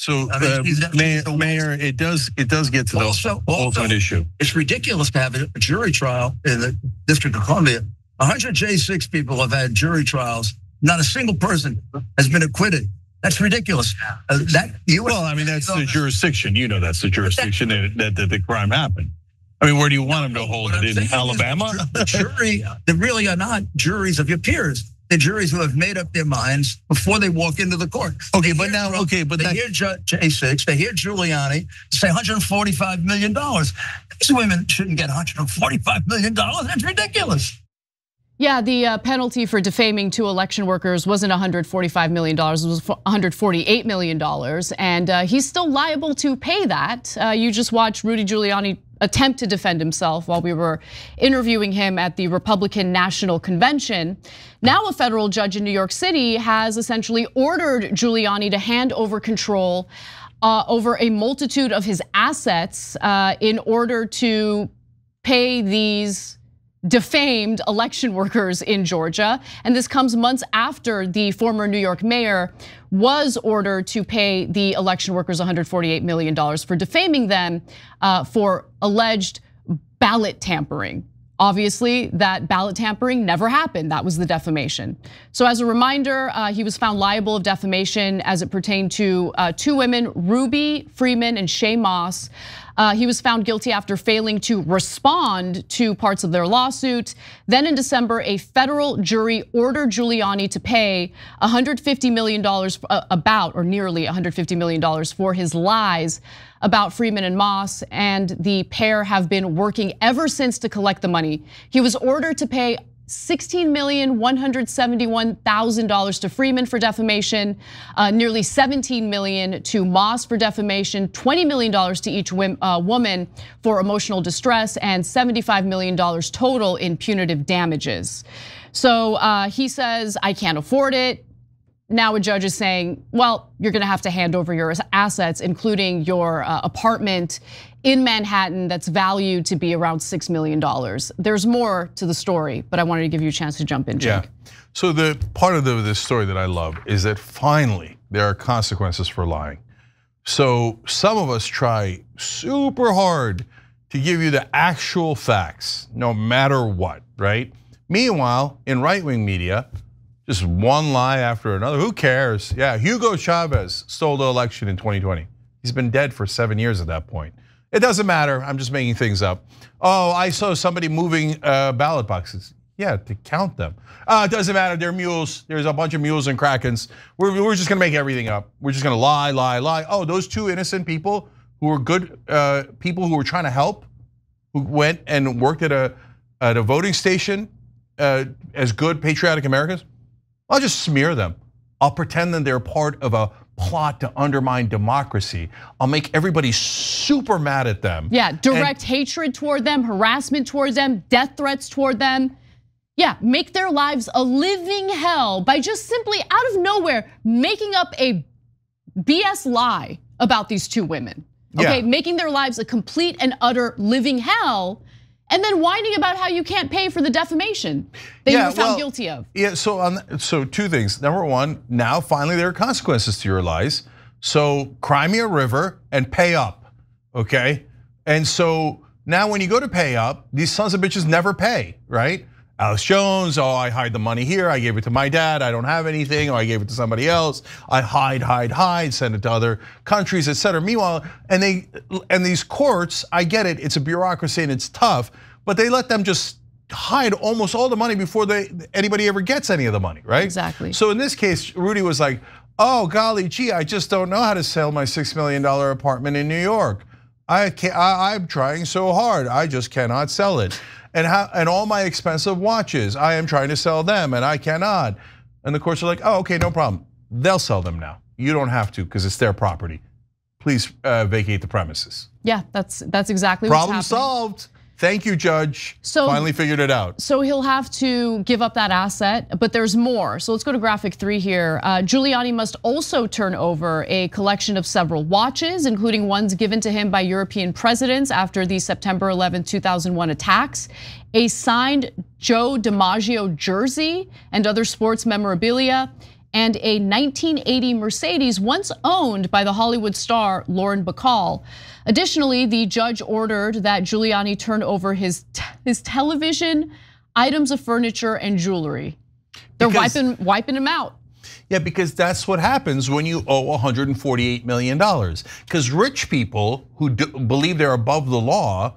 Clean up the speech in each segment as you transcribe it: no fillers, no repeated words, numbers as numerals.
So, Mayor, it does get to the ultimate issue. It's ridiculous to have a jury trial in the District of Columbia. 100 J6 people have had jury trials. Not a single person has been acquitted. That's ridiculous. Well, I mean, that's the jurisdiction. You know, that's the jurisdiction that the crime happened. I mean, where do you want them to hold it? In Alabama? The jury, they really are not juries of your peers. They're juries who have made up their minds before they walk into the court. Okay, they hear J6, they hear Giuliani say $145 million. These women shouldn't get $145 million. That's ridiculous. Yeah, the penalty for defaming two election workers wasn't $145 million, it was $148 million. And he's still liable to pay that. You just watched Rudy Giuliani attempt to defend himself while we were interviewing him at the Republican National Convention. Now a federal judge in New York City has essentially ordered Giuliani to hand over control over a multitude of his assets in order to pay these defamed election workers in Georgia. And this comes months after the former New York mayor was ordered to pay the election workers $148 million for defaming them for alleged ballot tampering. Obviously, that ballot tampering never happened. That was the defamation. So as a reminder, he was found liable of defamation as it pertained to two women, Ruby Freeman and Shaye Moss. He was found guilty after failing to respond to parts of their lawsuit. Then in December, a federal jury ordered Giuliani to pay $150 million, or nearly $150 million for his lies about Freeman and Moss, and the pair have been working ever since to collect the money. He was ordered to pay $16,171,000 to Freeman for defamation, nearly $17 million to Moss for defamation, $20 million to each woman for emotional distress, and $75 million total in punitive damages. So he says, I can't afford it. Now a judge is saying, well, you're gonna have to hand over your assets, including your apartment in Manhattan that's valued to be around $6 million. There's more to the story, but I wanted to give you a chance to jump in, Jake. Yeah, so the part of this story that I love is that finally there are consequences for lying. So some of us try super hard to give you the actual facts, no matter what, right? Meanwhile, in right-wing media, just one lie after another, who cares? Yeah, Hugo Chavez stole the election in 2020. He's been dead for 7 years at that point. It doesn't matter, I'm just making things up. Oh, I saw somebody moving ballot boxes. Yeah, to count them. It doesn't matter, they're mules. There's a bunch of mules and krakens. We're just gonna make everything up. We're just gonna lie, lie, lie. Oh, those two innocent people who were good people who were trying to help, who went and worked at a voting station as good patriotic Americans, I'll just smear them. I'll pretend that they're part of a plot to undermine democracy. I'll make everybody super mad at them. Yeah, direct hatred toward them, harassment toward them, death threats toward them. Yeah, make their lives a living hell by just simply out of nowhere making up a BS lie about these two women. Okay, making their lives a complete and utter living hell. And then whining about how you can't pay for the defamation that you were found guilty of. Yeah, so two things. Number one, now finally there are consequences to your lies. So cry me a river and pay up, okay? And so now when you go to pay up, these sons of bitches never pay, right? Alex Jones, oh, I hide the money here, I gave it to my dad, I don't have anything, or I gave it to somebody else, I hide, send it to other countries, etc. Meanwhile, and these courts, I get it, it's a bureaucracy and it's tough, but they let them just hide almost all the money before anybody ever gets any of the money, right? Exactly. So in this case, Rudy was like, oh golly gee, I just don't know how to sell my $6 million apartment in New York. I'm trying so hard, I just cannot sell it. And all my expensive watches, I am trying to sell them and I cannot. And the courts are like, oh, okay, no problem. They'll sell them now. You don't have to because it's their property. Please vacate the premises. Yeah, that's exactly what's happening. Problem solved. Thank you, Judge. Finally figured it out. So he'll have to give up that asset, but there's more. So let's go to graphic 3 here. Giuliani must also turn over a collection of several watches, including ones given to him by European presidents after the September 11, 2001 attacks, a signed Joe DiMaggio jersey and other sports memorabilia, and a 1980 Mercedes once owned by the Hollywood star Lauren Bacall. Additionally, the judge ordered that Giuliani turn over his television, items of furniture, and jewelry. They're wiping him out. Yeah, because that's what happens when you owe $148 million. Because rich people who believe they're above the law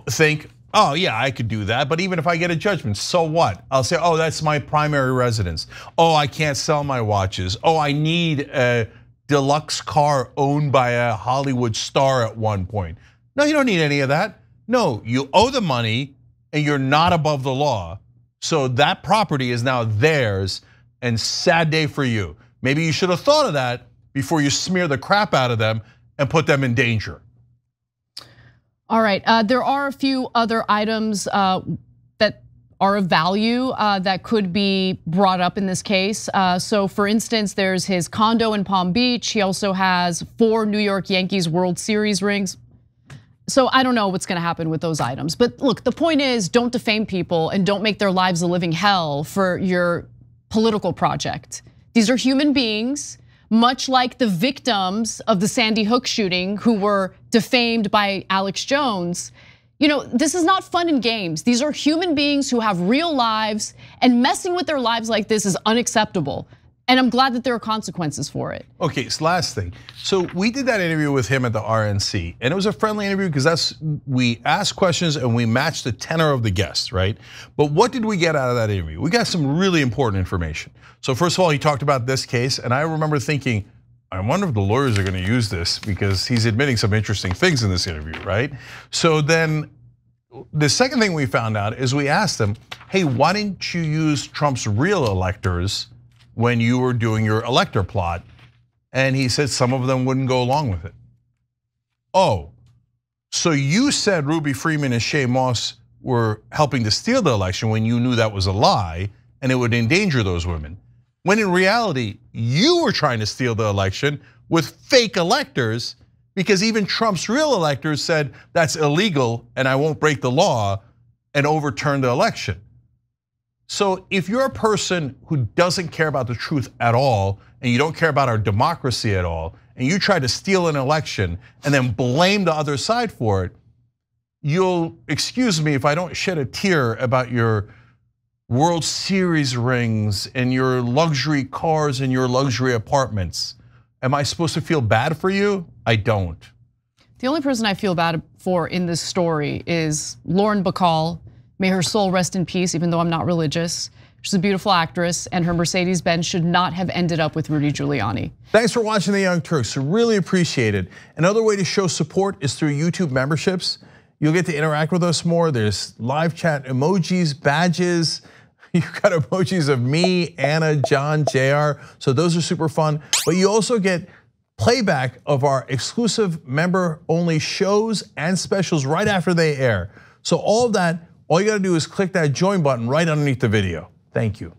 think, oh yeah, I could do that, but even if I get a judgment, so what? I'll say, oh, that's my primary residence. Oh, I can't sell my watches. Oh, I need a deluxe car owned by a Hollywood star at one point. No, you don't need any of that. No, you owe the money and you're not above the law. So that property is now theirs, and sad day for you. Maybe you should have thought of that before you smear the crap out of them and put them in danger. All right, there are a few other items that are of value that could be brought up in this case. So for instance, there's his condo in Palm Beach. He also has 4 New York Yankees World Series rings. So I don't know what's gonna happen with those items. But look, the point is, don't defame people and don't make their lives a living hell for your political project. These are human beings, much like the victims of the Sandy Hook shooting who were defamed by Alex Jones. You know, this is not fun and games. These are human beings who have real lives, and messing with their lives like this is unacceptable. And I'm glad that there are consequences for it. Okay, so last thing. So we did that interview with him at the RNC, and it was a friendly interview because we asked questions and we matched the tenor of the guests, right? But what did we get out of that interview? We got some really important information. So first of all, he talked about this case, and I remember thinking, I wonder if the lawyers are gonna use this because he's admitting some interesting things in this interview, right? So then the second thing we found out is we asked him, hey, why didn't you use Trump's real electors when you were doing your elector plot? And he said some of them wouldn't go along with it. Oh, so you said Ruby Freeman and Shaye Moss were helping to steal the election when you knew that was a lie and it would endanger those women. When in reality, you were trying to steal the election with fake electors, because even Trump's real electors said that's illegal and I won't break the law, and overturned the election. So if you're a person who doesn't care about the truth at all, and you don't care about our democracy at all, and you try to steal an election and then blame the other side for it, you'll excuse me if I don't shed a tear about your World Series rings and your luxury cars and your luxury apartments. Am I supposed to feel bad for you? I don't. The only person I feel bad for in this story is Lauren Bacall. May her soul rest in peace, even though I'm not religious. She's a beautiful actress, and her Mercedes-Benz should not have ended up with Rudy Giuliani. Thanks for watching The Young Turks, really appreciate it. Another way to show support is through YouTube memberships. You'll get to interact with us more. There's live chat emojis, badges. You've got emojis of me, Anna, John, JR, so those are super fun. But you also get playback of our exclusive member-only shows and specials right after they air. So all of that, all you gotta do is click that join button right underneath the video. Thank you.